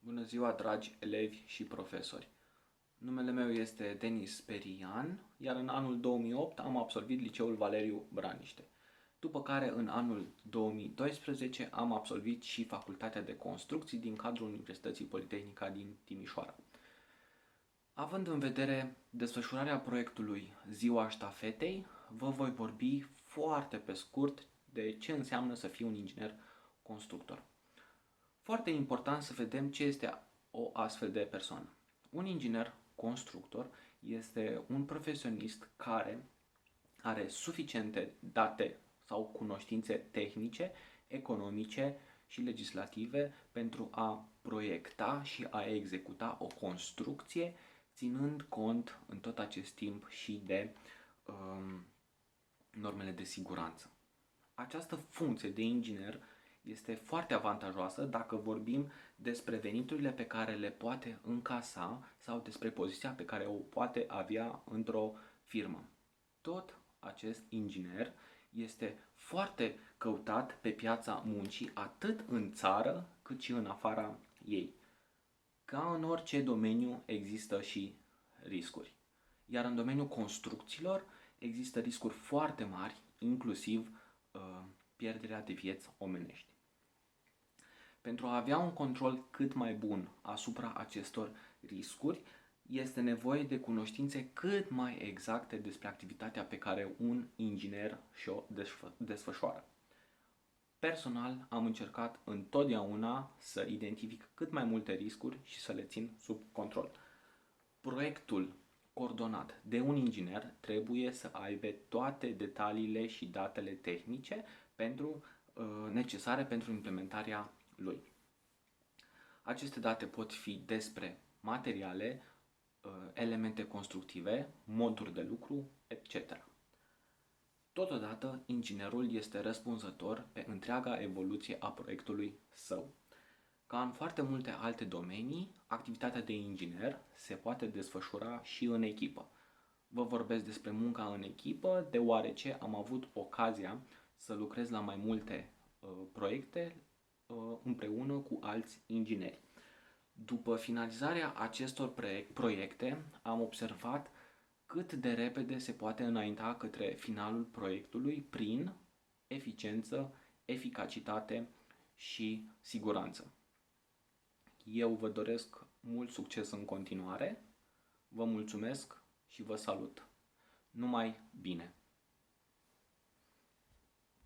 Bună ziua, dragi elevi și profesori! Numele meu este Denis Perian, iar în anul 2008 am absolvit liceul Valeriu Braniște, după care în anul 2012 am absolvit și Facultatea de Construcții din cadrul Universității Politehnica din Timișoara. Având în vedere desfășurarea proiectului Ziua Ștafetei, vă voi vorbi foarte pe scurt de ce înseamnă să fii un inginer constructor. Foarte important să vedem ce este o astfel de persoană. Un inginer constructor este un profesionist care are suficiente date sau cunoștințe tehnice, economice și legislative pentru a proiecta și a executa o construcție, ținând cont în tot acest timp și de normele de siguranță. Această funcție de inginer este foarte avantajoasă dacă vorbim despre veniturile pe care le poate încasa sau despre poziția pe care o poate avea într-o firmă. Tot acest inginer este foarte căutat pe piața muncii, atât în țară cât și în afara ei. Ca în orice domeniu există și riscuri. Iar în domeniul construcțiilor există riscuri foarte mari, inclusiv pierderea de vieți omenești. Pentru a avea un control cât mai bun asupra acestor riscuri, este nevoie de cunoștințe cât mai exacte despre activitatea pe care un inginer și-o desfășoară. Personal, am încercat întotdeauna să identific cât mai multe riscuri și să le țin sub control. Proiectul coordonat de un inginer trebuie să aibă toate detaliile și datele tehnice necesare pentru implementarea lui. Aceste date pot fi despre materiale, elemente constructive, moduri de lucru, etc. Totodată, inginerul este răspunzător pe întreaga evoluție a proiectului său. Ca în foarte multe alte domenii, activitatea de inginer se poate desfășura și în echipă. Vă vorbesc despre munca în echipă, deoarece am avut ocazia să lucrez la mai multe proiecte împreună cu alți ingineri. După finalizarea acestor proiecte, am observat cât de repede se poate înainta către finalul proiectului prin eficiență, eficacitate și siguranță. Eu vă doresc mult succes în continuare, vă mulțumesc și vă salut. Numai bine!